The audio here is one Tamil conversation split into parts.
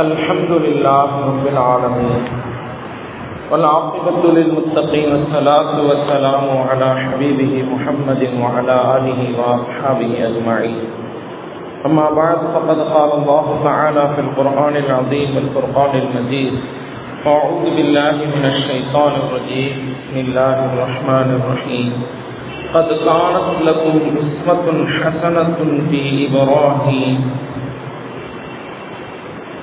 الحمد لله رب العالمين والعاقبة للمتقين والصلاة والسلام على حبيبه محمد وعلى آله وأصحابه أجمعين. أما بعد فقد قال الله تعالى في القرآن العظيم والفرقان المجيد: أعوذ بالله من الشيطان الرجيم. بسم الله الرحمن الرحيم. قد كانت لكم أسوة حسنة في إبراهيم.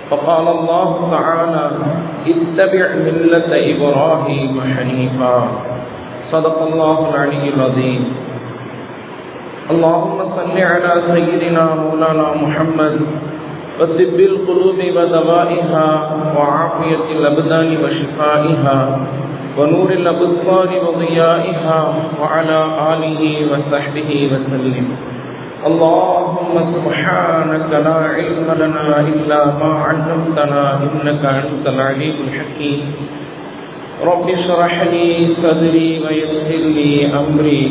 فقال الله تعالى: اتبع ملة إبراهيم حنيفا. صدق الله العلي العظيم. اللهم صل على سيدنا مولانا محمد وطب القلوب ودوائها وعافية الأبدان وشفائها ونور الأبصار وضيائها وعلى آله وصحبه وسلم. اللهم سبحانك لا علم لنا إلا ما علمتنا إنك أنت العليم الحكيم. رب اشرح لي صدري ويسر لي أمري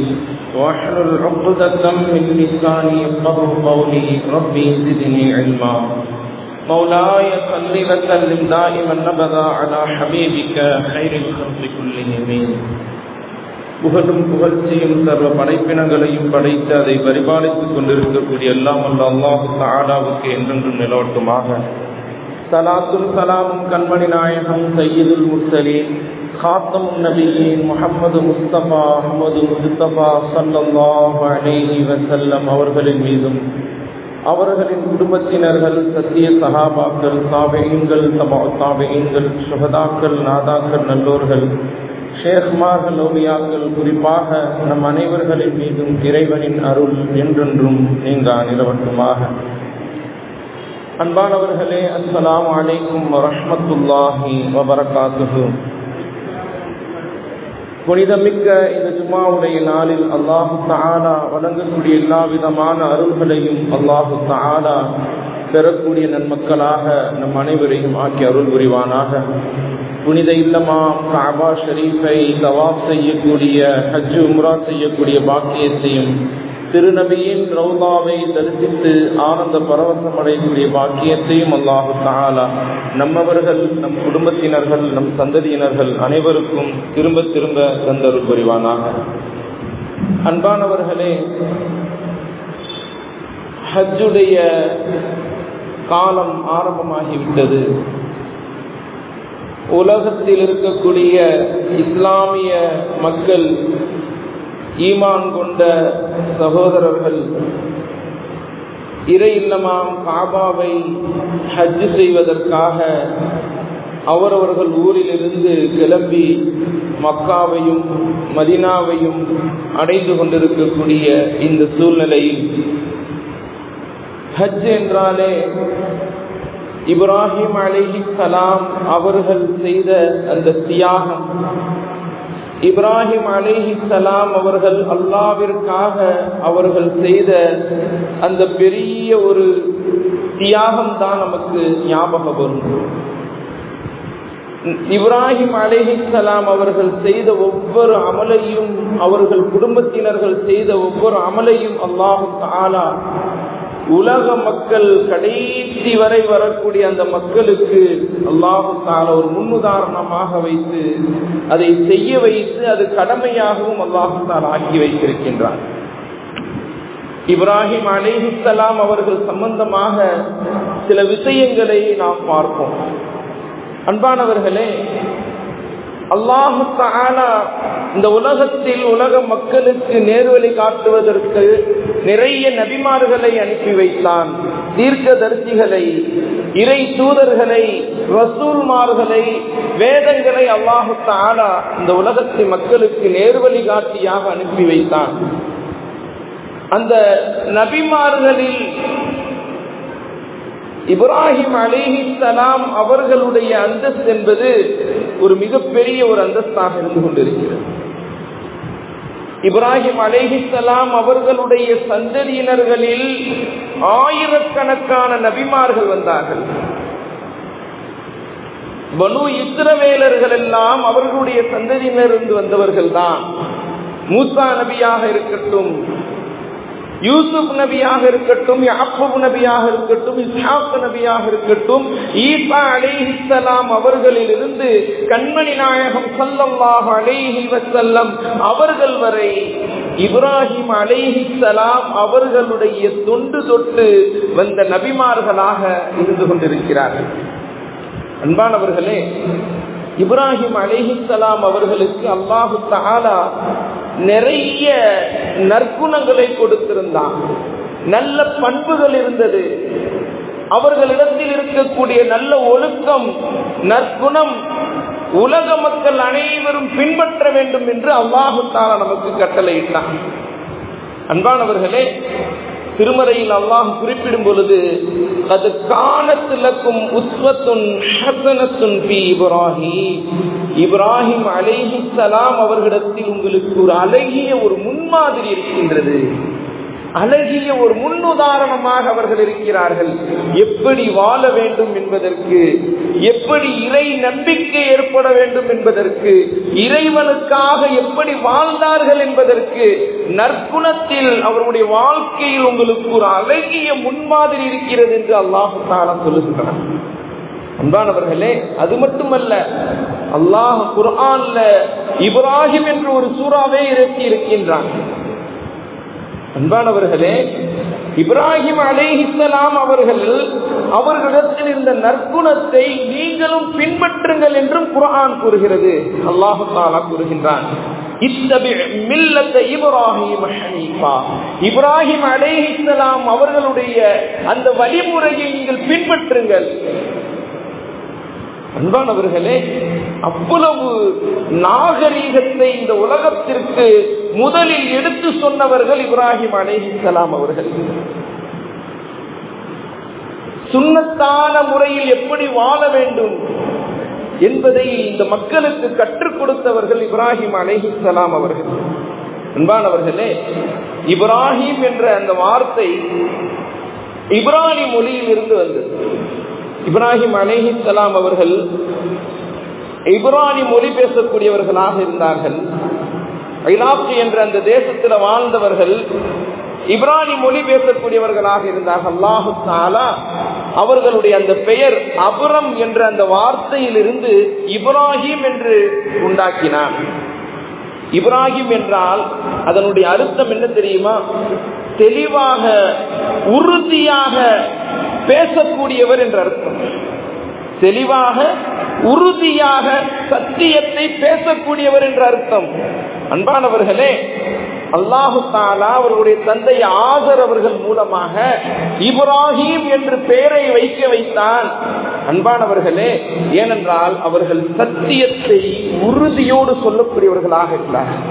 واحلل عقدة من لساني يفقهوا قولي. ربي زدني علما. مولاي صل وسلم دائما أبدا على حبيبك خير الخلق كلهم. புகழும் புகழ்ச்சியும் சர்வ படைப்பினங்களையும் படைத்து அதை பரிபாலித்துக் கொண்டிருக்கக்கூடிய எல்லாம் அல்ல அல்லாஹு தஆலாவுக்கு என்றென்றும் நிலவட்டுமாக. ஸலாத்தும் ஸலாமும் கண்மணி நாயகம் சய்யிதுல் முர்ஸலீன் காத்தமுன் நபியீன் முஹம்மது முஸ்தபா அஹ்மது முஸ்தபா ஸல்லல்லாஹு அலைஹி வஸல்லம் அவர்களின் மீதும் அவர்களின் குடும்பத்தினர்கள், சத்திய சஹாபாக்கள், தாபிஈன்கள், தாபிஈன்கள், சுஹதாக்கள், நாதாக்கள், நல்லோர்கள், ஷேக்மார்கள், அவுலியாக்கள், குறிப்பாக நம் அனைவர்களின் மீதும் இறைவனின் அருள் என்றென்றும் நீங்கா நிலவட்டுமாக. அன்பானவர்களே, அஸ்ஸலாமு அலைக்கும் வரஹ்மத்துல்லாஹி வபரகாத்துஹு. புனிதமிக்க இந்த ஜும்மாவுடைய நாளில் அல்லாஹு தஆலா வழங்கக்கூடிய எல்லா விதமான அருள்களையும் அல்லாஹு தஆலா பெறக்கூடிய நன்மக்களாக நம் அனைவரையும் ஆக்கி அருள் புரிவானாக. புனித இல்லமாம் கஅபா ஷரீஃபை தவாஃப் செய்யக்கூடிய, ஹஜ் உம்ரா செய்யக்கூடிய பாக்கியத்தையும், திருநபியின் ரௌதாவை தரிசித்து ஆனந்த பரவசம் அடையக்கூடிய பாக்கியத்தையும் அல்லாஹு தஆலா நம்மவர்கள், நம் குடும்பத்தினர்கள், நம் சந்ததியினர்கள் அனைவருக்கும் திரும்ப திரும்ப தந்தருள் புரிவானாக. அன்பானவர்களே, ஹஜ்ஜுடைய காலம் ஆரம்பமாகிவிட்டது. உலகத்தில் இருக்கக்கூடிய இஸ்லாமிய மக்கள், ஈமான் கொண்ட சகோதரர்கள் இறை இல்லமாம் காபாவை ஹஜ் செய்வதற்காக அவரவர்கள் ஊரிலிருந்து கிளம்பி மக்காவையும் மதீனாவையும் அடைந்து கொண்டிருக்கக்கூடிய இந்த சூழ்நிலையில் ஹஜ் என்றாலே இப்ராஹிம் அலைஹிஸ்ஸலாம் அவர்கள் செய்த அந்த தியாகம், இப்ராஹிம் அலைஹிஸ்ஸலாம் அவர்கள் அல்லாஹ்விற்காக அவர்கள் செய்த அந்த பெரிய ஒரு தியாகம் தான் நமக்கு ஞாபகம் வரும். இப்ராஹிம் அலைஹிஸ்ஸலாம் அவர்கள் செய்த ஒவ்வொரு அமலையும், அவர்கள் குடும்பத்தினர்கள் செய்த ஒவ்வொரு அமலையும் அல்லாஹ் தஆலா உலக மக்கள் கடைசி வரை வரக்கூடிய அந்த மக்களுக்கு அல்லாஹ் தஆலா ஒரு முன்னுதாரணமாக வைத்து அதை செய்ய வைத்து அது கடமையாகவும் அல்லாஹ் தஆலா ஆக்கி வைத்திருக்கின்றார். இப்ராஹிம் அலைஹிஸ்ஸலாம் அவர்கள் சம்பந்தமாக சில விஷயங்களை நாம் பார்ப்போம். அன்பானவர்களே, அல்லாஹ் தஆலா இந்த உலகத்தில் உலக மக்களுக்கு நேர்வழி காட்டுவதற்கு நிறைய நபிமார்களை அனுப்பி வைத்தான். தீர்க்கதரிசிகளை, இறை தூதர்களை, ரசூல்மார்களை, வேதங்களை அல்லாஹ் தஆலா இந்த உலகத்து மக்களுக்கு நேர்வழி காட்டியாக அனுப்பி வைத்தான். அந்த நபிமார்களில் இப்ராஹிம் அலைஹிஸ்ஸலாம் அவர்களுடைய அந்தஸ்து என்பது ஒரு மிகப்பெரிய ஒரு அந்தஸ்தாக இருந்து கொண்டிருக்கிறது. இப்ராஹிம் அலைஹிஸ்ஸலாம் அவர்களுடைய சந்ததியினர்களில் ஆயிரக்கணக்கான நபிமார்கள் வந்தார்கள். பனு இஸ்ரவேலர்கள் எல்லாம் அவர்களுடைய சந்ததியினரிலிருந்து வந்தவர்கள் தான். மூசா நபியாக இருக்கட்டும், யூசுப் நபியாக இருக்கட்டும், யாக்கூப் நபியாக இருக்கட்டும், இஸ்ஹாக் நபியாக இருக்கட்டும், ஈசா அலைஹிஸ்ஸலாம் அவர்களிலிருந்து கண்மணி நாயகம் ஸல்லல்லாஹு அலைஹி வஸல்லம் அவர்கள் வரை இப்ராஹிம் அலைஹிஸ்ஸலாம் அவர்களுடைய தொண்டு தொட்டு வந்த நபிமார்களாக இருந்து கொண்டிருக்கிறார்கள். அன்பானவர்களே, இப்ராஹிம் அலைஹிஸ்ஸலாம் அவர்களுக்கு அல்லாஹு தஆலா நிறைய நற்குணங்களை கொடுத்திருந்தான். நல்ல பண்புகள் இருந்தது. அவர்களிடத்தில் இருக்கக்கூடிய நல்ல ஒழுக்கம், நற்குணம் உலக மக்கள் அனைவரும் பின்பற்ற வேண்டும் என்று அல்லாஹு தஆலா நமக்கு கட்டளையிட்டான். அன்பானவர்களே, திருமறையில் அல்லாஹ் குறிப்பிடும் பொழுது அது கானத் லக்கும் உஸ்வத்துன் ஹஸனத்துன் ஃபீ இப்ராஹிம் அலைஹிஸ்ஸலாம் அவர்களிடத்தில் உங்களுக்கு ஒரு அழகிய ஒரு முன்மாதிரி இருக்கின்றது, அழகிய ஒரு முன்னுதாரணமாக அவர்கள் இருக்கிறார்கள். எப்படி வாழ வேண்டும் என்பதற்கு, எப்படி இறை நம்பிக்கை ஏற்பட வேண்டும் என்பதற்கு, இறைவனுக்காக எப்படி வாழ்ந்தார்கள் என்பதற்கு, நற்குணத்தில் அவருடைய வாழ்க்கையில் உங்களுக்கு ஒரு அழகிய முன்மாதிரி இருக்கிறது என்று அல்லாஹ் தஆலா சொல்லுகிறார். அன்பானவர்களே, அது மட்டுமல்ல, அல்லாஹ் குர்ஆன்ல இப்ராஹிம் என்ற ஒரு சூறாவை இறக்கி இருக்கின்றான். அன்பானவர்களே, இப்ராஹிம் அலைஹிஸ்ஸலாம் அவர்களிடத்தில் இருந்த நற்குணத்தை நீங்களும் பின்பற்றுங்கள் என்றும் குர்ஆன் கூறுகிறது. அல்லாஹ் தஆலா கூறுகின்றான், இப்ராஹிம் அலைஹிஸ்ஸலாம் அவர்களுடைய அந்த வழிமுறையை நீங்கள் பின்பற்றுங்கள். அன்பானவர்களே, அவ்வளவு நாகரீகத்தை இந்த உலகத்திற்கு முதலில் எடுத்து சொன்னவர்கள் இப்ராஹிம் அலைஹிஸ்ஸலாம் அவர்கள். சுன்னத்தான முறையில் எப்படி வாழ வேண்டும் என்பதை இந்த மக்களுக்கு கற்றுக் கொடுத்தவர்கள் இப்ராஹிம் அலைஹிஸ்ஸலாம் அவர்கள். அன்பானவர்களே, இப்ராஹிம் என்ற அந்த வார்த்தை இப்ரானி மொழியில் இருந்து வந்தது. இப்ராஹிம் அலைஹிஸ்ஸலாம் அவர்கள் இப்ரானி மொழி பேசக்கூடியவர்களாக இருந்தார்கள். ஈராக் என்ற அந்த தேசத்தில் வாழ்ந்தவர்கள் இப்ரானி மொழி பேசக்கூடியவர்களாக இருந்தார்கள். அல்லாஹ் தஆலா அவர்களுடைய அந்த பெயர் அபுரம் என்ற அந்த வார்த்தையிலிருந்து இப்ராஹிம் என்று உண்டாக்கினார். இப்ராஹிம் என்றால் அதனுடைய அர்த்தம் என்ன தெரியுமா? தெளிவாக, உறுதியாக பேசக்கூடியவர் என்ற அர்த்தம். தெளிவாக, உறுதியாக சத்தியத்தை பேசக்கூடியவர் என்ற அர்த்தம். அன்பானவர்களே, அல்லாஹு தஆலா அவர்களுடைய தந்தை ஆசர் அவர்கள் மூலமாக இப்ராஹிம் என்று பெயரை வைத்தான். அன்பானவர்களே, ஏனென்றால் அவர்கள் சத்தியத்தை உறுதியோடு சொல்லக்கூடியவர்களாக இருக்கிறார்கள்.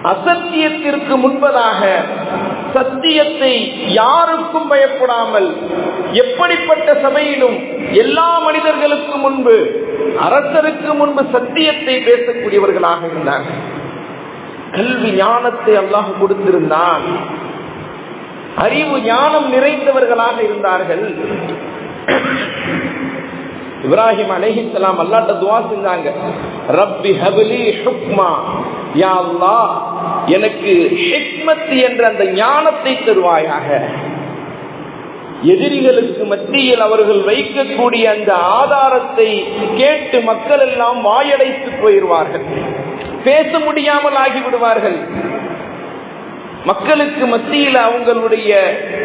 அசத்தியத்திற்கு முன்பதாக சத்தியத்தை யாருக்கும் பயப்படாமல், எப்படிப்பட்ட சபையிலும் எல்லா மனிதர்களுக்கு முன்பு, அரசருக்கு முன்பு சத்தியத்தை பேசக்கூடியவர்களாக இருந்தார்கள். கல்வி ஞானத்தை அல்லாஹ் கொடுத்திருந்தான். அறிவு ஞானம் நிறைந்தவர்களாக இருந்தார்கள். இப்ராஹிம் அலைஹிஸ்ஸலாம் அல்லாஹ்ட்ட துஆ செஞ்சாங்க, ரப்பி ஹப்லி ஹுக்மா, யா அல்லாஹ் எனக்கு ஹிக்மத் என்ற அந்த ஞானத்தை தருவாயாக. எதிரிகளுக்கு மத்தியில் அவர்கள் வைக்கக்கூடிய அந்த ஆதாரத்தை கேட்டு மக்கள் எல்லாம் வாயடைத்து போயிடுவார்கள், பேச முடியாமல் ஆகிவிடுவார்கள். மக்களுக்கு மத்தியில் அவங்களுடைய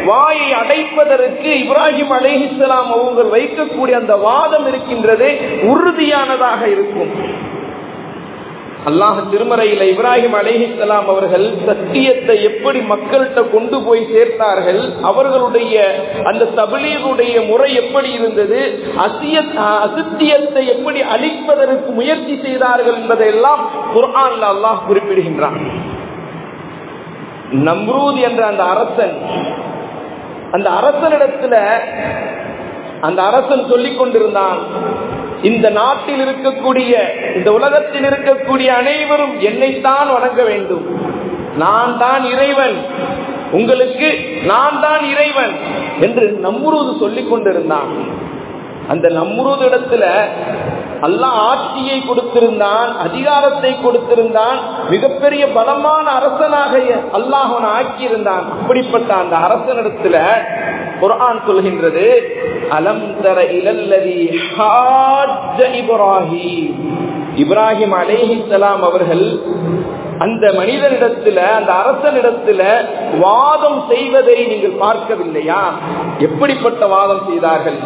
வாயை அடைப்பதற்கு இப்ராஹிம் அலைஹிஸ்ஸலாம் அவர்கள் வைக்கக்கூடிய அந்த வாதம் இருக்கின்றது, உறுதியானதாக இருக்கும். அல்லாஹ் திருமறையில இப்ராஹிம் அலைஹிஸ்ஸலாம் அவர்கள் சத்தியத்தை எப்படி மக்கள்கிட்ட கொண்டு போய் சேர்த்தார்கள், அவர்களுடைய அந்த தப்லீகுடைய முறை எப்படி இருந்தது, அசத்தியத்தை எப்படி அழிப்பதற்கு முயற்சி செய்தார்கள் என்பதையெல்லாம் குர்ஆன்ல அல்லாஹ் குறிப்பிடுகின்றான். நம்ரூத் என்ற அந்த அரசன், அந்த அரசனிடத்துல அந்த அரசன் சொல்லிக் கொண்டிருந்தான், இந்த நாட்டில் இருக்கக்கூடிய, இந்த உலகத்தில் இருக்கக்கூடிய அனைவரும் என்னைத்தான் வணங்க வேண்டும், நான் தான் இறைவன், உங்களுக்கு நான் தான் இறைவன் என்று நம்ரூத் சொல்லிக் கொண்டிருந்தான். அந்த நம்ரூத் இடத்துல அல்லாஹ் ஆட்சியை கொடுத்திருந்தான், அதிகாரத்தை கொடுத்திருந்தான், மிகப்பெரிய பலமான அரசனாக அல்லாஹ் அவனை ஆக்கியிருந்தான். அப்படிப்பட்ட அந்த அரசனிடத்துல குர்ஆன் சொல்கின்றது, அலம் தர இலல்லதி ஹாஜ்ஜ இப்ராஹீம், இப்ராஹிம் அலைஹிஸ்ஸலாம் அவர்கள் அந்த மனிதனிடத்துல, அந்த அரசனிடத்துல வாதம் செய்வதை நீங்கள் பார்க்கவில்லையா? எப்படிப்பட்ட வாதம் செய்தார்கள்?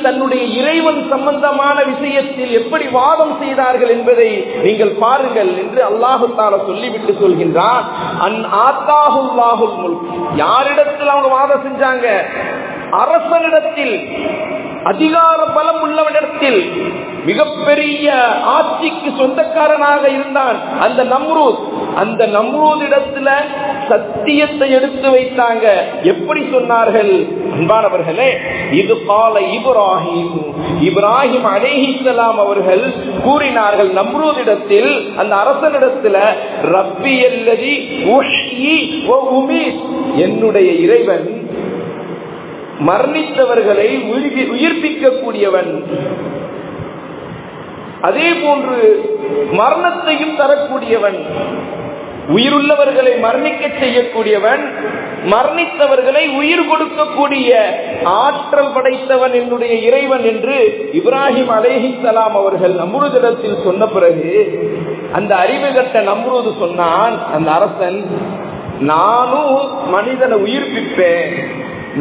தன்னுடைய இறைவன் சம்பந்தமான விஷயத்தில் எப்படி வாதம் செய்தார்கள் என்பதை நீங்கள் பாருங்கள் என்று அல்லாஹு தஆலா சொல்லிவிட்டு சொல்கின்றான், அன் ஆத்தாஹுல்லாஹுல் முல்க். யாரிடத்தில் அவங்க வாதம் செஞ்சாங்க? அரசனிடத்தில், அதிகார பலம் உள்ளவனிடத்தில், மிகப்பெரிய ஆட்சிக்கு சொந்தக்காரனாக இருந்தான் அந்த நம்ரூத். அந்த நம்ரூதிடத்துல சத்தியத்தை எடுத்து வைத்தாங்க. எப்படி சொன்னார்கள் அன்பானவர்களே? இது கால இப்ராஹிம், இப்ராஹிம் அலைஹிஸ்ஸலாம் அவர்கள் கூறினார்கள் நம்ரூதிடத்தில், அந்த அரசனிடத்துல, ரப்பி அல்லதி உஹ்யி வ உமீத், என்னுடைய இறைவன் மரணித்தவர்களை உயிர்ப்பிக்க கூடியவன், அதே போன்று மரணத்தையும் தரக்கூடியவன், உயிருள்ளவர்களை மரணிக்க செய்யக்கூடியவன், மரணித்தவர்களை உயிர் கொடுக்கக்கூடிய ஆற்றல் படைத்தவன் என்னுடைய இறைவன் என்று இப்ராஹிம் அலைஹிஸ்ஸலாம் அவர்கள் நம்ரூதிடத்தில் சொன்ன பிறகு, அந்த அறிவு கட்ட நம்ரூது சொன்னான், அந்த அரசன், நானும் மனிதனை உயிர்ப்பிப்பேன்,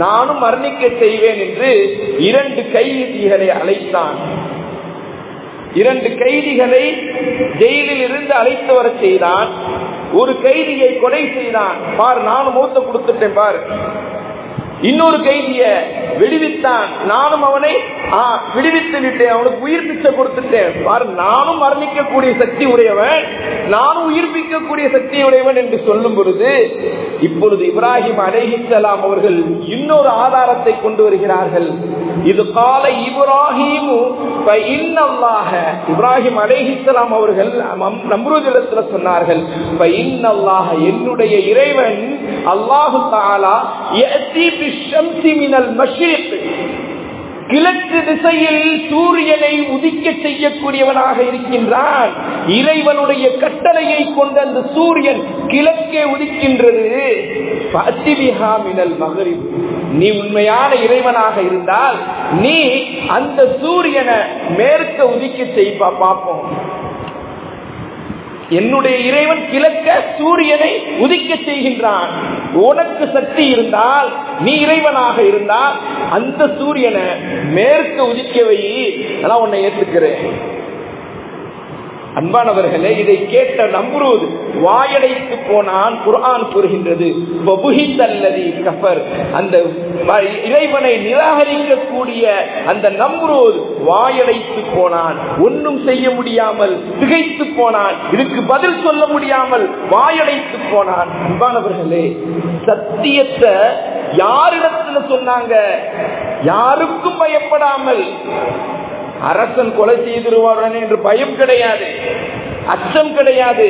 நானும் மரணிக்க செய்வேன் என்று 2 கைதிகளை அழைத்தான். 2 கைதிகளை ஜெயிலில் இருந்து அழைத்து வர செய்தான். ஒரு கைதியை கொலை செய்தான். பார், நானும் மௌத்த கொடுத்துட்டேன் பார். இன்னொரு கைதிய விடுவித்தான், நானும் அவனை விடுவித்து விட்டேன், அவனுக்கு உயிர் பிச்சை கொடுத்துட்டேன் பார், நானும் மரணிக்கக்கூடிய சக்தி உடையவன், நானும் உயிர்ப்பிக்கக்கூடிய சக்தி உடையவன் என்று சொல்லும் பொழுது, இப்பொழுது இப்ராஹிம் அலைஹிஸ்ஸலாம் அவர்கள் இன்னொரு ஆதாரத்தை கொண்டு வருகிறார்கள். இது கால இப்ராஹிம் ஃபஇன்னல்லாஹ, இப்ராஹிம் அலைஹிஸ்ஸலாம் அவர்கள் நம்ரூதிடத்தில் சொன்னார்கள், ஃபஇன்னல்லாஹ, என்னுடைய இறைவன் அல்லாஹு தஆலா யஅதி பிஷம்ஸி மினல் மஷ்ரிக், கிழக்கு திசையில் சூரியனை உதிக்க செய்யக்கூடியவனாக இருக்கின்றான். இறைவனுடைய கட்டளையை கொண்ட அந்த சூரியன் கிழக்கே உதிக்கின்றது. நீ உண்மையான இறைவனாக இருந்தால் நீ அந்த சூரியனை மேற்க உதிக்க செய்ப்பா பார்ப்போம். என்னுடைய இறைவன் கிழக்க சூரியனை உதிக்க செய்கின்றான். உனக்கு சக்தி இருந்தால், நீ இறைவனாக இருந்தால், அந்த சூரியனை மேற்க உதிக்க வை, நான் உன்னை ஏற்றுக்கிறேன். அன்பானவர்களே, இதை கேட்ட நம்ரூத் வாயடைத்து போனான். குர்ஆன் கூறுகின்றது, அந்த இறைவனை நிராகரிக்கக்கூடிய அந்த நம்ரூத் வாயடைத்து போனான். ஒன்றும் செய்ய முடியாமல் திகைத்து போனான். இதுக்கு பதில் சொல்ல முடியாமல் வாயடைத்து போனான். அன்பானவர்களே, சத்தியத்தை யாரிடத்துல சொன்னாங்க? யாருக்கும் பயப்படாமல். அரசன் கொலை செய்திருவான் என்று பயம் கிடையாது, அச்சம் கிடையாது.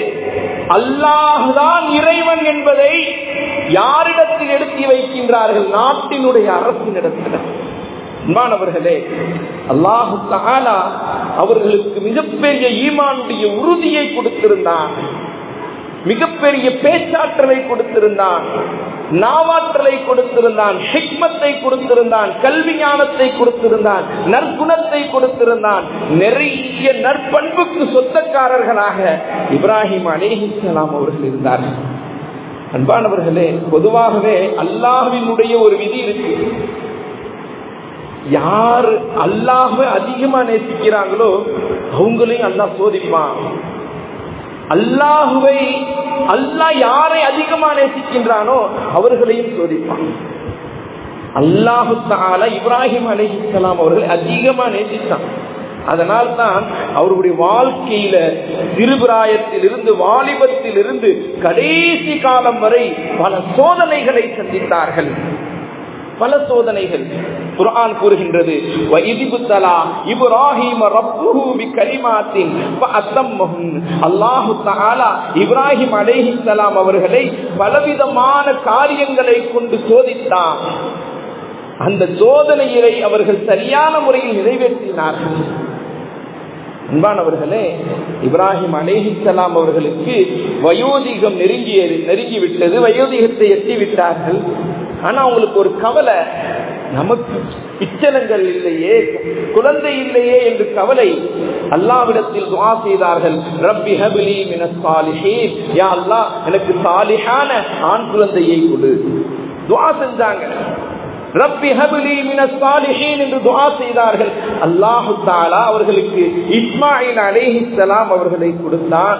அல்லாஹ்தான் இறைவன் என்பதை யாரிடத்தில் எடுத்து வைக்கின்றார்கள்? நாட்டினுடைய அரசினிடத்தில். அன்பானவர்களே, அல்லாஹ் தஆலா அவர்களுக்கு மிகப்பெரிய ஈமானுடைய உறுதியை கொடுத்திருந்தான், மிகப்பெரிய பேச்சாற்றலை கொடுத்திருந்தான், நாவாற்றலை கொடுத்திருந்தான், ஹிக்மத்தை கொடுத்திருந்தான், கல்வி ஞானத்தை கொடுத்திருந்தான், நற்குணத்தை கொடுத்திருந்தான். நிறைய நற்பண்புக்கு சொந்தக்காரர்களாக இப்ராஹிம் அலைஹிஸ்ஸலாம் அவர்கள் இருந்தார்கள். அன்பானவர்களே, பொதுவாகவே அல்லாஹ்வினுடைய ஒரு விதி இருக்கு. யார் அல்லாஹ்வை அதிகமா நேசிக்கிறாங்களோ அவங்களையும் அல்லாஹ் சோதிப்பான். அல்லாஹ்வை, அல்லாஹ் யாரை அதிகமா நேசிக்கின்றானோ அவர்களையும் சோதிப்பான். அல்லாஹு தஆலா இப்ராஹிம் அலைஹிஸ்ஸலாம் அவர்களை அதிகமா நேசித்தான். அதனால் தான் அவருடைய வாழ்க்கையில சிறுபிராயத்தில் இருந்து, வாலிபத்தில் இருந்து கடைசி காலம் வரை பல சோதனைகளை சந்தித்தார்கள். பல சோதனைகள். குர்ஆன் கூறுகின்றது, வஇதிபுத்தலா இப்ராஹீம ரப்புஹு பிகலிமாத்தின் ஃபஅத்தம்மஹுன். அல்லாஹ் தஆலா இப்ராஹிம் அலைஹிஸ்ஸலாம் அவர்களை பலவிதமான காரியங்களை கொண்டு சோதித்தான். அந்த சோதனையை அவர்கள் சரியான முறையில் நிறைவேற்றினார்கள். அன்பானவர்களே, இப்ராஹிம் அலைஹிஸ்ஸலாம் அவர்களுக்கு வயோதிகம் நெருங்கிவிட்டது, வயோதிகத்தை எட்டிவிட்டார்கள். ஆனா அவங்களுக்கு ஒரு கவலை, நமக்கு பிச்சலங்கள் இல்லையே, குழந்தை இல்லையே என்று கவலை. அல்லாஹ்விடத்தில் துஆ செய்தார்கள், ரப்பி ஹப்லி மினஸ் சாலிஹீன், யா அல்லாஹ் எனக்கு சாலிஹான ஆண் குழந்தையை கொடு. துஆ செஞ்சாங்க. ரப்பி ஹப்லி மினஸ் சாலிஹீன் என்று துஆ செய்தார்கள். அல்லாஹ் தஆலா அவர்களுக்கு இஸ்மாயில் அலைஹிஸ்ஸலாம் அவர்களை கொடுத்தான்.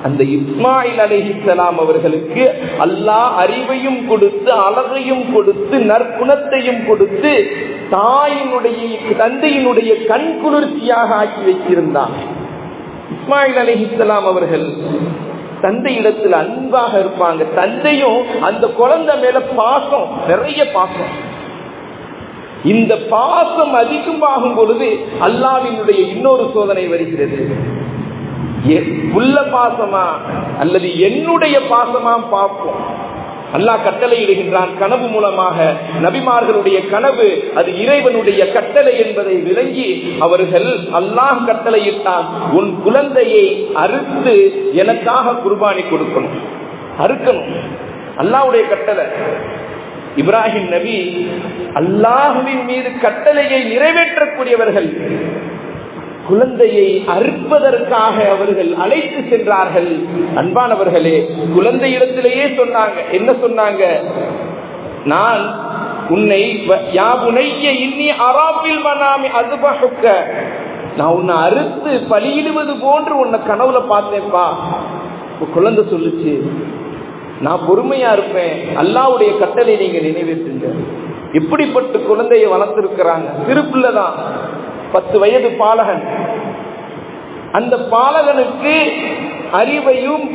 அந்த இஸ்மாயில் அலைஹிஸ்ஸலாம் அவர்களுக்கு அல்லாஹ் அறிவையும் கொடுத்து, அழகையும் கொடுத்து, நற்குணத்தையும் கொடுத்து, தந்தையினுடைய கண் குளிர்ச்சியாக ஆக்கி வைத்திருந்தான். இஸ்மாயில் அலைஹிஸ்ஸலாம் அவர்கள் தந்தை இடத்துல அன்பாக இருப்பாங்க. தந்தையும் அந்த குழந்தை மேல பாசம், நிறைய பாசம். இந்த பாசம் அதிகமாகும் பொழுது அல்லாஹ்வினுடைய இன்னொரு சோதனை வருகிறது. உள்ள பாசமா அல்லது என்னுடைய பாசமா பார்ப்போம். அல்லாஹ் கட்டளை இடுகின்றான் கனவு மூலமாக. நபிமார்களுடைய கனவு அது இறைவனுடைய கட்டளை என்பதை விளங்கி அவர்கள் அல்லாஹ் கட்டளையிட்டான், உன் குழந்தையை அறுத்து எனக்காக குர்பானி கொடுக்கணும், அறுக்கணும். அல்லாஹ்வுடைய கட்டளை. இப்ராஹிம் நபி அல்லாஹ்வின் மீது கட்டளையை நிறைவேற்றக்கூடியவர்கள். குழந்தையை அறுப்பதற்காக அவர்கள் அழைத்து சென்றார்கள். அன்பானவர்களே, குழந்தை இடத்திலேயே சொன்னாங்க, என்ன சொன்னாங்க? நான் உன்னை யா புனைய இன்னி அராபில் மனாமி அஸ்பஹுக்க, நான் உன்னை அறுத்து பலியிடுவது போன்று உன்னை கனவுல பார்த்தேன்ப்பா. குழந்தை சொல்லுச்சு, நான் பொறுமையா இருப்பேன், அல்லாஹ்வுடைய கட்டளை நீங்க நிறைவேற்றுங்க. இப்படிப்பட்ட குழந்தையை வளர்த்திருக்கிறாங்க. திருப்பிள்ளதான் 10 வயது பாலகன். அந்த பாலகனுக்கு அறிவையும்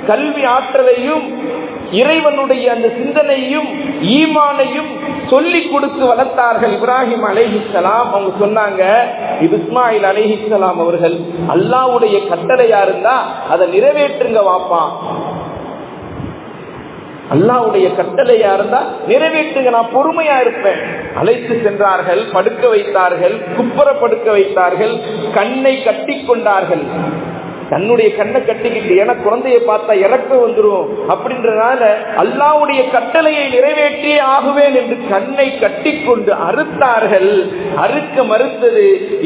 கல்வி ஆற்றலையும் இறைவனுடைய அந்த சிந்தனையும் ஈமானையும் சொல்லிக் கொடுத்து வளர்த்தார்கள் இப்ராஹிம் அலைஹிஸ்ஸலாம். அவங்க சொன்னாங்க, இஸ்மாயில் அலைஹிஸ்ஸலாம் அவர்கள் அல்லாஹ்வுடைய கட்டளையா இருந்தா அதை நிறைவேற்றுங்க வாப்பா, அல்லாஹ்வுடைய கட்டளையா இருந்தா நிறைவேற்றுங்க, நான் பொறுமையா இருப்பேன். அழைத்து சென்றார்கள், படுக்க வைத்தார்கள், குப்புற படுக்க வைத்தார்கள், கண்ணை கட்டி கொண்டார்கள். தன்னுடைய கண்ணை கட்டிக்கிட்டு, ஏன்னா குழந்தைய பார்த்தா இறக்க வந்துடும் அப்படின்றதுனால அல்லாஹ்வுடைய கட்டளையை நிறைவேற்றியே ஆகுவேன் என்று கண்ணை கட்டி கொண்டு அறுத்தார்கள். அறுக்க மறுத்தது.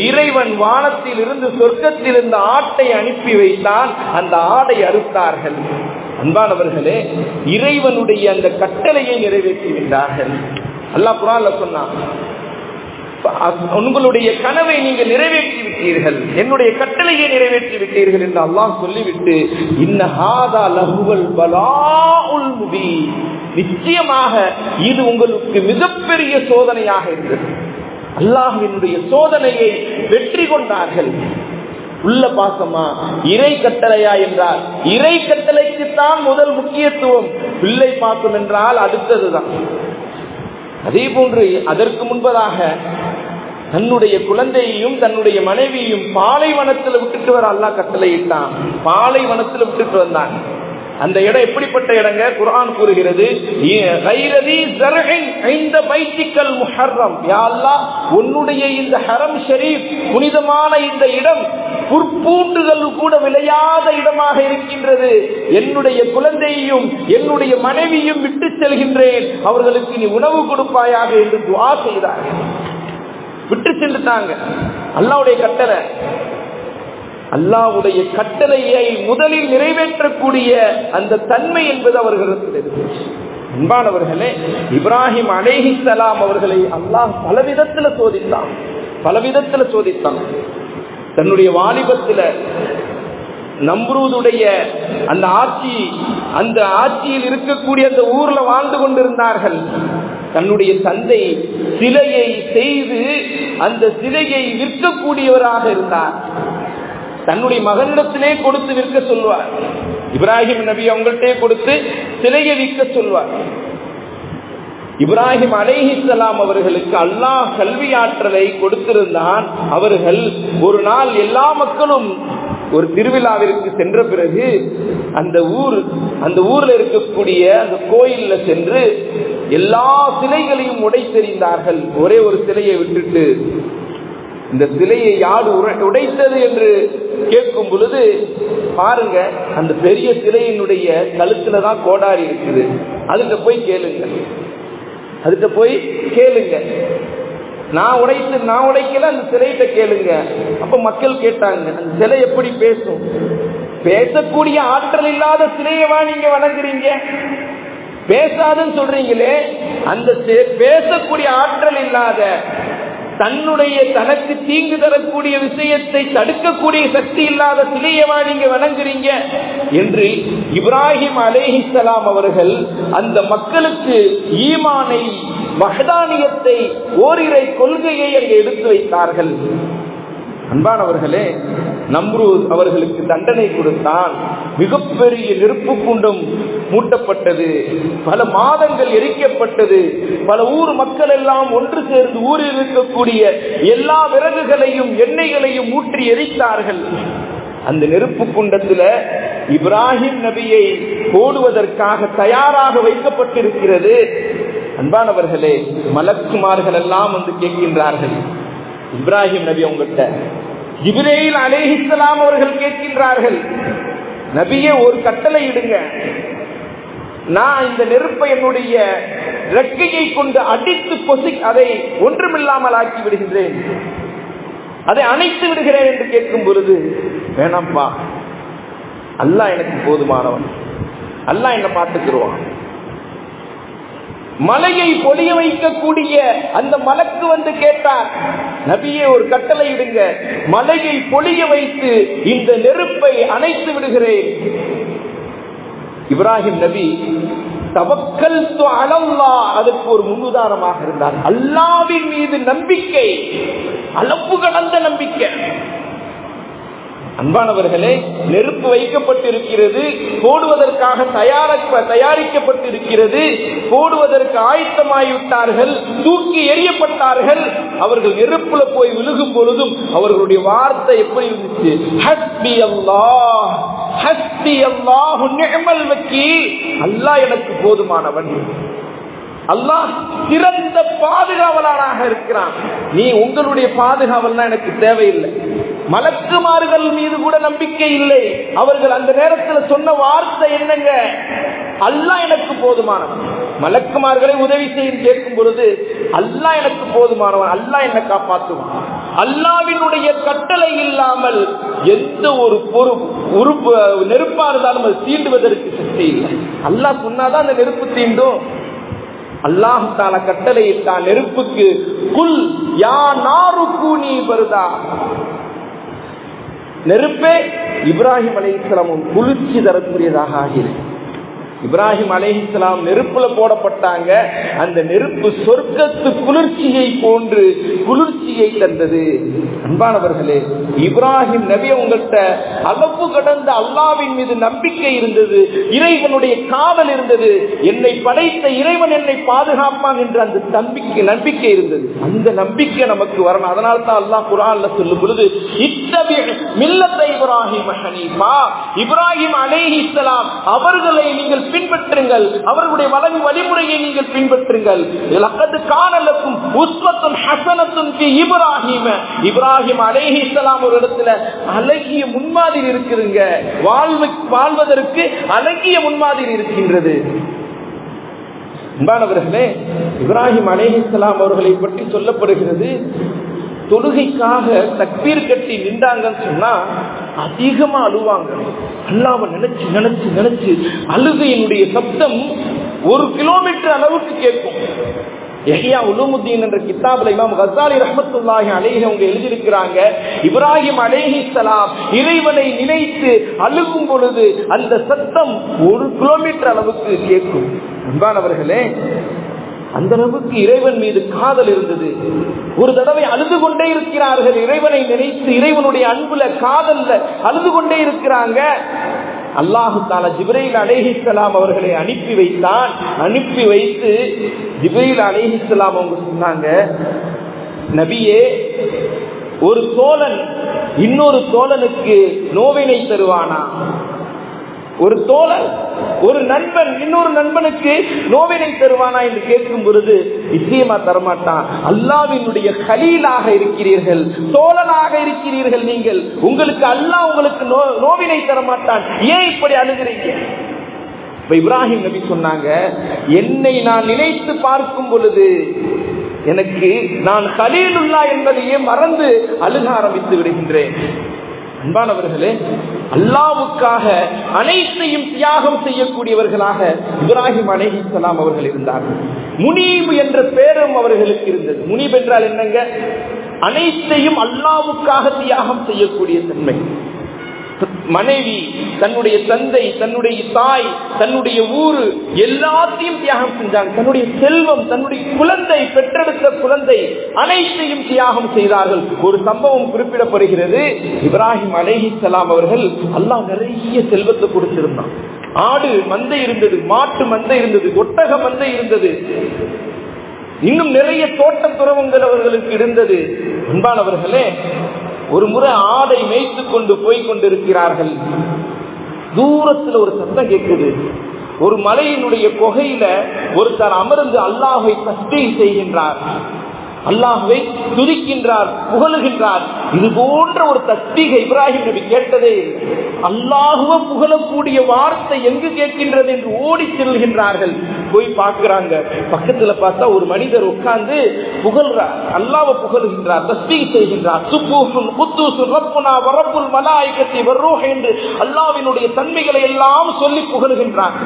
இறைவன் வானத்தில் இருந்து சொர்க்கத்தில் இருந்த ஆட்டை அனுப்பி வைத்தான், அந்த ஆடை அறுத்தார்கள். அன்பானவர்களே, இறைவனுடைய அந்த கட்டளையை நிறைவேற்றுகின்றார்கள். அல்லாஹ் குர்ஆன்ல சொன்னான், உங்களுடைய கனவை நீங்கள் நிறைவேற்றி விட்டீர்கள், என்னுடைய கட்டளையை நிறைவேற்றி விட்டீர்கள் என்று அல்லாஹ் சொல்லிவிட்டு, இன்ன ஹாதா லஹுவல் பலாஉல் முபீன், நிச்சயமாக இது உங்களுக்கு மிகப்பெரிய சோதனையாக இருந்தது. அல்லாஹ்வினுடைய சோதனையை வெற்றி கொண்டார்கள். உள்ள பாசமா இறை கட்டளையா என்றால் இறை கட்டளைக்குத்தான் முதல் முக்கியத்துவம். பிள்ளை பாசம் என்றால் அடுத்ததுதான். அதே போன்று அதற்கு முன்பதாக தன்னுடைய குழந்தையையும் தன்னுடைய மனைவியையும் பாலைவனத்தில் விட்டுட்டு வர அல்லாஹ் கட்டளையிட்டான். பாலைவனத்தில் விட்டுட்டு வந்தாங்க. அந்த இடம் எப்படிப்பட்ட இடங்க? குர்ஆன் கூறுகிறது, உன்னுடைய இந்த ஹரம் ஷரீப், புனிதமான இந்த இடம் புற்பூண்டுகள் கூட விளையாத இடமாக இருக்கின்றது. என்னுடைய குழந்தையையும் என்னுடைய மனைவியும் விட்டு செல்கின்றேன், அவர்களுக்கு நீ உணவு கொடுப்பாயாக என்று துஆ செய்தார்கள். விட்டு சென்றுட்டாங்க. அல்லாஹ்வுடைய கட்டளை. அல்லாஹ்வுடைய கட்டளையை முதலில் நிறைவேற்றக்கூடிய அந்த தன்மை என்பது அவர்களுக்கு இருந்துச்சு. அன்பானவர்களே, இப்ராஹிம் அலைஹிஸ்ஸலாம் அவர்களை அல்லாஹ் பலவிதத்தில் சோதித்தான். தன்னுடைய வாலிபத்தில் நம்ரூதுடைய அந்த ஆட்சியில் இருக்கக்கூடிய அந்த ஊர்ல வாழ்ந்து கொண்டிருந்தார்கள். தன்னுடைய தந்தை சிலையை செய்து அந்த சிலையை விற்கக்கூடியவராக இருந்தார். தன்னுடைய மகனிடத்திலே கொடுத்து விற்க சொல்வார். இப்ராஹிம் நபி அவங்கள்ட்டே கொடுத்து சிலையை விற்க சொல்வார். இப்ராஹிம் அலைஹிஸ்ஸலாம் அவர்களுக்கு அல்லாஹ் கல்வி ஆற்றலை கொடுத்திருந்தான். அவர்கள் ஒரு நாள் எல்லா மக்களும் ஒரு திருவிழாவிற்கு சென்ற பிறகு அந்த ஊர்ல இருக்கக்கூடிய அந்த கோயில்ல சென்று எல்லா சிலைகளையும் உடைத்தெறிந்தார்கள். ஒரே ஒரு சிலையை விட்டுட்டு, இந்த சிலையை யார் உடைத்தது என்று கேட்கும் பொழுது பாருங்க, அந்த பெரிய சிலையினுடைய கழுத்துல தான் கோடாரி இருக்குது. அதுக்கு போய் கேளுங்க, நான் உடைக்கல, அந்த சிலையிட்ட கேளுங்க. அப்ப மக்கள் கேட்டாங்க, அந்த சிலை எப்படி பேசும்? பேசக்கூடிய ஆற்றல் இல்லாத சிலையவா நீங்க வணங்குறீங்க? பேசாதுன்னு சொல்றீங்களே, அந்த பேசக்கூடிய ஆற்றல் இல்லாத, தனக்கு தீங்கு தரக்கூடிய விஷயத்தை தடுக்கக்கூடிய சக்தி இல்லாத சிலையவா நீங்க வணங்குறீங்க என்று இப்ராஹிம் அலைஹிஸ்ஸலாம் அவர்கள் அந்த மக்களுக்கு ஈமானை, வஹ்தானியத்தை, ஓரிரை கொள்கையை அங்கே எடுத்து வைத்தார்கள். அன்பானவர்களே, நம்ரூத் அவர்களுக்கு தண்டனை கொடுத்தான். மிகப்பெரிய நெருப்பு குண்டம் மூட்டப்பட்டது, பல மாதங்கள் எரிக்கப்பட்டது. பல ஊர் மக்கள் எல்லாம் ஒன்று சேர்ந்து ஊரில் இருக்கக்கூடிய எல்லா விறகுகளையும் எண்ணெய்களையும் ஊற்றி எரித்தார்கள். அந்த நெருப்பு குண்டத்தில் இப்ராஹிம் நபியை போடுவதற்காக தயாராக வைக்கப்பட்டிருக்கிறது. அன்பானவர்களே, மலக்குமார்கள் எல்லாம் வந்து கேட்கின்றார்கள், இப்ராஹிம் நபி உங்கள்கிட்ட. ஜிப்ரீல் அலைஹிஸ்ஸலாம் அவர்கள் கேட்கின்றார்கள், நபியே ஒரு கட்டளை இடுங்க, நான் இந்த நெருப்பை என்னுடைய ரெக்கையை கொண்டு அடித்து அதை ஒன்றுமில்லாமல் ஆக்கி விடுகின்றேன், அதை அணைத்து விடுகிறேன் என்று கேட்கும் பொழுது, வேணாம்பா, அல்லாஹ் எனக்கு போதுமானவன், அல்லாஹ் என்ன பார்த்துக்கிடுவான். மலையை பொழிய வைக்கக்கூடிய அந்த மலக்கு வந்து கேட்டார், நபியே ஒரு கட்டளை இடுங்க, மலையை பொழிய வைத்து இந்த நெருப்பை அணைத்து விடுகிறேன். இப்ராஹிம் நபி தவக்கல்து அலல்லாஹ், அதற்கு ஒரு முன்னுதாரணமாக இருந்தார். அல்லாஹ்வின் மீது நம்பிக்கை, அளவு கடந்த நம்பிக்கை. அன்பானவர்களே, நெருப்பு வைக்கப்பட்டிருக்கிறது, போடுவதற்காக தயாரிக்கப்பட்டிருக்கிறது, போடுவதற்கு ஆயத்தமாகிவிட்டார்கள், தூக்கி எறியப்பட்டார்கள். அவர்கள் நெருப்புல போய் விழுகும் பொழுதும் அவர்களுடைய வார்த்தை எப்படி இருந்துச்சு? ஹஸ்பி அல்லாஹ், ஹஸ்பி அல்லாஹு நிஅமல் வக்கீல், அல்லாஹ் எனக்கு போதுமானவன், அல்லாஹ் சிறந்த பாதுகாவலனாக இருக்கிறான், நீ உங்களுடைய பாதுகாவல் எனக்கு தேவையில்லை. மலக்குமார்கள் மீது கூட நம்பிக்கை இல்லை. அவர்கள் அந்த நேரத்தில் சொன்ன வார்த்தை என்னங்க? அல்லாஹ் எனக்கு போதுமானவன். மலக்குமார்களை உதவி செய்ய கேட்கும் பொழுது அல்லாஹ் எனக்கு போதுமானவன், அல்லாஹ் என்ன காப்பாற்றுவான். அல்லாஹ்வினுடைய கட்டளை இல்லாமல் எந்த ஒரு உறுப்பு நெருப்பா இருந்தாலும் அது தீண்டுவதற்கு சக்தி இல்லை. அல்லாஹ் சொன்னாதான் அந்த நெருப்பு தீண்டும். அல்லாஹ் தஆலா கட்டளையிட்டான் நெருப்புக்கு, குல் யா நாரு கூனி பர்தா, நெருப்பே இப்ராஹிம் அலைஹிஸ்ஸலாம் குளிர்ச்சி தரக்கூடியதாக ஆகிறது. இப்ராஹிம் அலைஹிஸ்ஸலாம் நெருப்புல போடப்பட்டாங்க. அந்த நெருப்பு சொர்க்கத்து குளிர்ச்சியை போன்று குளிர்ச்சியை தந்தது. அன்பானவர்களே, இப்ராஹிம் நபி உங்கள்கிட்ட அளவு கடந்த அல்லாஹ்வின் மீது நம்பிக்கை இருந்தது, இறைவனுடைய காவல் இருந்தது, என்னை படைத்த இறைவன் என்னை பாதுகாப்பான் என்ற அந்த நம்பிக்கை இருந்தது. அந்த நம்பிக்கை நமக்கு வரணும். அதனால தான் அல்லாஹ் குர்ஆன்ல சொல்லும் பொழுது, இத்தபி மில்லத்த இப்ராஹிம் ஹனீஃபா, இப்ராஹிம் அலைஹிஸ்ஸலாம் அவர்களை நீங்கள் பின்பற்றுங்கள், அவர்களுடைய வழிமுறையை நீங்கள் பின்பற்றுங்கள். லக்கத் கான லக்கும் உஸ்வத்துன் ஹஸனத்துன் ஃபீ இப்ராஹீம், இப்ராஹிம் அலைஹிஸ்ஸலாம் ஒரு இடத்துல அழகிய முன்மாதிரி இருக்குதுங்க, வாழ்வதற்கு அழகிய முன்மாதிரி இருக்கின்றது. அன்பானவர்களே, இப்ராஹிம் அலைஹிஸ்ஸலாம் அவர்களை பற்றி சொல்லப்படுகிறது, தொழுகைக்காக தக்பீர் கட்டி நின்றாங்கன்னு சொன்னா அதிகமா அழுவாங்க. அல்லாஹ்வை நினைச்சு நினைச்சு நினைச்சு அழுகையினுடைய சப்தம் 1 கிலோமீட்டர் அளவுக்கு கேட்கும். யஹ்யா உலூமுத்தீன் என்ற கிதாபுல இமாம் கஸாலி ரஹ்மத்துல்லாஹி அலைஹி அவங்க எழுதியிருக்கிறாங்க, இப்ராஹிம் அலைஹிஸ்ஸலாம் இறைவனை நினைத்து அழுகும் பொழுது அந்த சத்தம் 1 கிலோமீட்டர் அளவுக்கு கேட்கும். அன்பானவர்களே, அந்த அளவுக்கு இறைவன் மீது காதல் இருந்தது. ஒரு தடவை அழுது கொண்டே இருக்கிறார்கள், இறைவனை நினைத்து இறைவனுடைய அன்புல காதல்ல அழுது கொண்டே இருக்கிறாங்க. அல்லாஹு தஆலா ஜிப்ரீல் அலைஹிஸ்ஸலாம் அவர்களை அனுப்பி வைத்தான். அனுப்பி வைத்து ஜிப்ரீல் அலைஹிஸ்ஸலாம் அவங்க சொன்னாங்க, நபியே, ஒரு தோழன் இன்னொரு தோழனுக்கு நோவினை தருவானா? ஒரு தோழன், ஒரு நண்பன் இன்னொரு நண்பனுக்கு நோவினை தருவானா என்று கேட்கும் பொழுது நிச்சயமா தரமாட்டான். அல்லாஹ்வினுடைய கலீலாக இருக்கிறீர்கள், தோழனாக இருக்கிறீர்கள் நீங்கள், உங்களுக்கு அல்லாஹ் உங்களுக்கு நோவினை தரமாட்டான், ஏன் இப்படி அழுகிறீங்க? இப்ராஹிம் நபி சொன்னாங்க, என்னை நான் நினைத்து பார்க்கும் பொழுது எனக்கு நான் கலீலுல்லாஹ் என்பதையே மறந்து அழுக ஆரம்பித்து விடுகின்றேன். அன்பானவர்களே, அல்லாஹ்வுக்காக அனைத்தையும் தியாகம் செய்யக்கூடியவர்களாக இப்ராஹிம் அலைஹிஸ்ஸலாம் அவர்கள் இருந்தார்கள். முனீப் என்ற பேரும் அவர்களுக்கு இருந்தது. முனீப் என்றால் என்னங்க? அனைத்தையும் அல்லாஹ்வுக்காக தியாகம் செய்யக்கூடிய தன்மை. மனைவி, தன்னுடைய தந்தை, தன்னுடைய தாய், தன்னுடைய ஊரு எல்லாத்தையும் தியாகம் செஞ்சாங்க. தன்னுடைய செல்வம், தன்னுடைய குழந்தை, பெற்றெடுத்த குழந்தை அனைத்தையும் தியாகம் செய்தார்கள். ஒரு சம்பவம் குறிப்பிடப்படுகிறது. இப்ராஹிம் அலைஹிஸ்ஸலாம் அவர்கள் அல்லாஹ் நிறைய செல்வத்தை கொடுத்திருந்தான். ஆடு மந்தை இருந்தது, மாட்டு மந்தை இருந்தது, ஒட்டக மந்தை இருந்தது, இன்னும் நிறைய தோட்ட துறவங்கள் அவர்களுக்கு இருந்தது. அன்பானவர்களே, ஒரு முறை ஆடை மேய்த்து கொண்டு போய் கொண்டிருக்கிறார்கள். தூரத்தில் ஒரு சத்தம் கேட்குது. ஒரு மலையினுடைய குகையில ஒருத்தர் அமர்ந்து அல்லாஹ்வை தஸ்பீஹ் செய்கின்றார், அல்லாஹ்வை துதிக்கின்றார், புகழுகின்றார். இது போன்ற ஒரு தஸ்பீஹ் இப்ராஹிம் நபி கேட்டதே இல்லை. அல்லாஹ்வை புகழக்கூடிய வார்த்தை எங்கு கேட்கின்றது என்று ஓடி செல்கின்றார்கள். போய் பார்க்கிறாங்க. பக்கத்துல பார்த்தா ஒரு மனிதர் உட்கார்ந்து புகழ்றார், அல்லாஹ்வை புகழுகின்றார், தஸ்பீஹ் செய்கின்றார். சுப்ஹூன் குத்தூஸுன் ரப்புனா வ ரப்புல் மலாயிகத்தி வர்ரூஹ் என்று அல்லாஹ்வினுடைய தன்மைகளை எல்லாம் சொல்லி புகழுகின்றார்.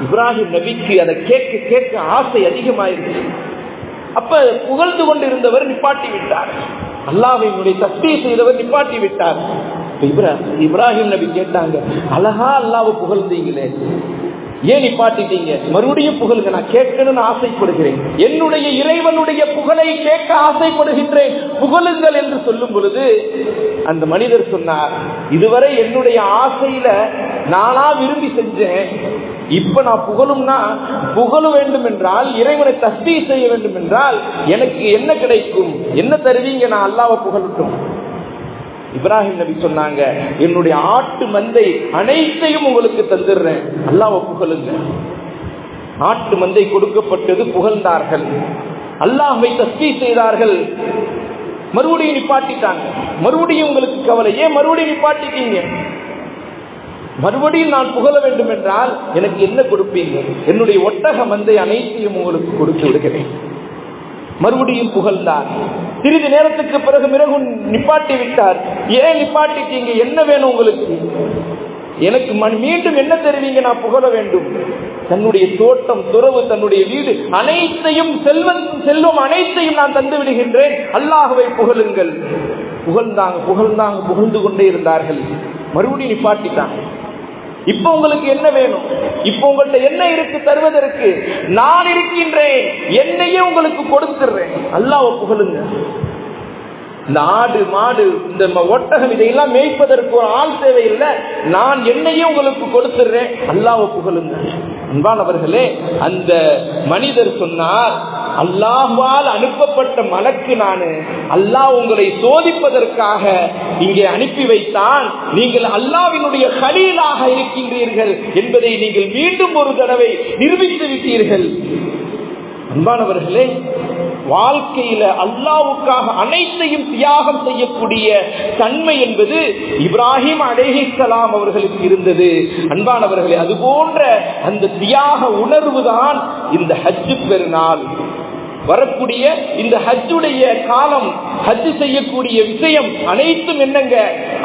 இப்ராஹிம் நபிக்கு அதை கேட்க கேட்க ஆசை அதிகமாயிருச்சு. அப்ப புகழ்ந்து கொண்டு இருந்தவர் நிப்பாட்டி விட்டார், அல்லாஹ்வினுடைய தஸ்பீஹ் செய்தவர் நிப்பாட்டி விட்டார். இப்ராஹிம் நபி கேட்டாங்க, அழகா அல்லாஹ்வை புகழ்ந்தீங்களே, ஏன் நிப்பாட்டிட்டீங்க? மறுபடியும் புகழுங்க, நான் கேட்கணும்னு ஆசைப்படுகிறேன், என்னுடைய இறைவனுடைய புகழை கேட்க ஆசைப்படுகின்றேன், புகழுங்கள் என்று சொல்லும் பொழுது அந்த மனிதர் சொன்னார், இதுவரை என்னுடைய ஆசையில நானா விரும்பி செஞ்சேன், இப்ப நான் புகழும்னா புகழ வேண்டும் என்றால், இறைவனை தஸ்பீஹ் செய்ய வேண்டும் என்றால் எனக்கு என்ன கிடைக்கும்? என்ன தருவீங்க? நான் அல்லாஹ்வை புகழட்டும். இப்ராஹிம் நபி சொன்னாங்க, என்னுடைய ஆட்டு மந்தை அனைத்தையும் உங்களுக்கு தந்துடுறேன், அல்லாஹ்வை புகழுங்க. ஆட்டு மந்தை கொடுக்கப்பட்டது, புகழ்ந்தார்கள், அல்லாஹ்வை தஸ்பீஹ் செய்தார்கள். மறுபடியும் நிப்பாட்டிட்டாங்க. மறுபடியும் உங்களுக்கு கவலை, ஏன் மறுபடியும் நிப்பாட்டிட்டீங்க? மறுபடியும் நான் புகழ வேண்டும் என்றால் எனக்கு என்ன கொடுப்பீங்க? என்னுடைய ஒட்டக மந்தை அனைத்தையும் உங்களுக்கு கொடுத்து விடுகிறேன். மறுபடியும் புகழ்ந்தார். சிறிது நேரத்துக்கு பிறகு நிப்பாட்டி விட்டார். ஏன் நிப்பாட்டிட்டீங்க? என்ன வேணும் உங்களுக்கு? எனக்கு மீண்டும் என்ன தருவீங்க? நான் புகழ வேண்டும். தன்னுடைய தோட்டம், துறவு, தன்னுடைய வீடு அனைத்தையும், செல்வம் அனைத்தையும் நான் தந்து விடுகின்றேன், அல்லாஹ்வை புகழுங்கள். புகழ்ந்தாங்க, புகழ்ந்தாங்க, புகழ்ந்து கொண்டே இருந்தார்கள். மறுபடியும் நிப்பாட்டிட்டாங்க. இப்ப உங்களுக்கு என்ன வேணும்? இப்ப உங்கள்கிட்ட என்ன இருக்கு தருவதற்கு? நான் இருக்கின்றேன், என்னையே உங்களுக்கு கொடுத்துடுறேன், அல்லாஹ்வை புகழுங்க. இந்த ஆடு, மாடு, இந்த ஒட்டகம் இதையெல்லாம் மேய்ப்பதற்கு ஒரு ஆள் தேவையில்லை, நான் என்னையே உங்களுக்கு கொடுத்துடுறேன், அல்லாஹ்வை புகழுங்க. அன்பானவர்களே, அந்த மனிதர் சொன்னார், அல்லாஹ்வால் அனுப்பப்பட்ட மலக்கு நானு, அல்லாஹ் உங்களை சோதிப்பதற்காக இங்கே அனுப்பி வைத்தான், நீங்கள் அல்லாஹ்வினுடைய கலீலாக இருக்கின்றீர்கள் என்பதை நீங்கள் மீண்டும் ஒரு தடவை நிரூபித்து விட்டீர்கள். அன்பானவர்களே, வாழ்க்கையில அல்லாஹ்வுக்காக அனைத்தையும் தியாகம் செய்யக்கூடிய தன்மை என்பது இப்ராஹிம் அலைஹிஸ்ஸலாம் அவர்களுக்கு இருந்தது. அன்பானவர்களே, அது போன்ற அந்த தியாக உணர்வு தான் இந்த ஹஜ் பெருநாள். வரக்கூடிய இந்த ஹஜ்ஜுடைய காலம், ஹஜ் செய்யக்கூடிய விஷயம் அனைத்தும் என்னங்க?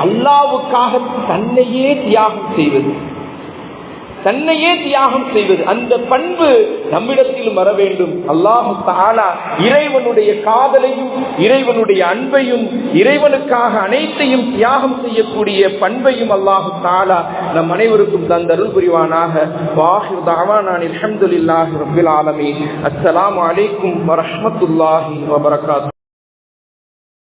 அல்லாஹ்வுக்காக தன்னையே தியாகம் செய்வது, தன்னையே தியாகம் செய்வது. அந்த பண்பு நம்மிடத்தில் வர வேண்டும். அல்லாஹ் தஆலா இறைவனுடைய காதலையும், இறைவனுடைய அன்பையும், இறைவனுக்காக அனைத்தையும் தியாகம் செய்யக்கூடிய பண்பையும் அல்லாஹ் தஆலா நம் அனைவருக்கும் தந்தருள் புரிவானாக. வாஹிர் தஅவானா அல்ஹம்துலில்லாஹி ரப்பில் ஆலமீன். அஸ்ஸலாமு அலைக்கும் வரஹ்மத்துல்லாஹி வபரகாத்துஹு.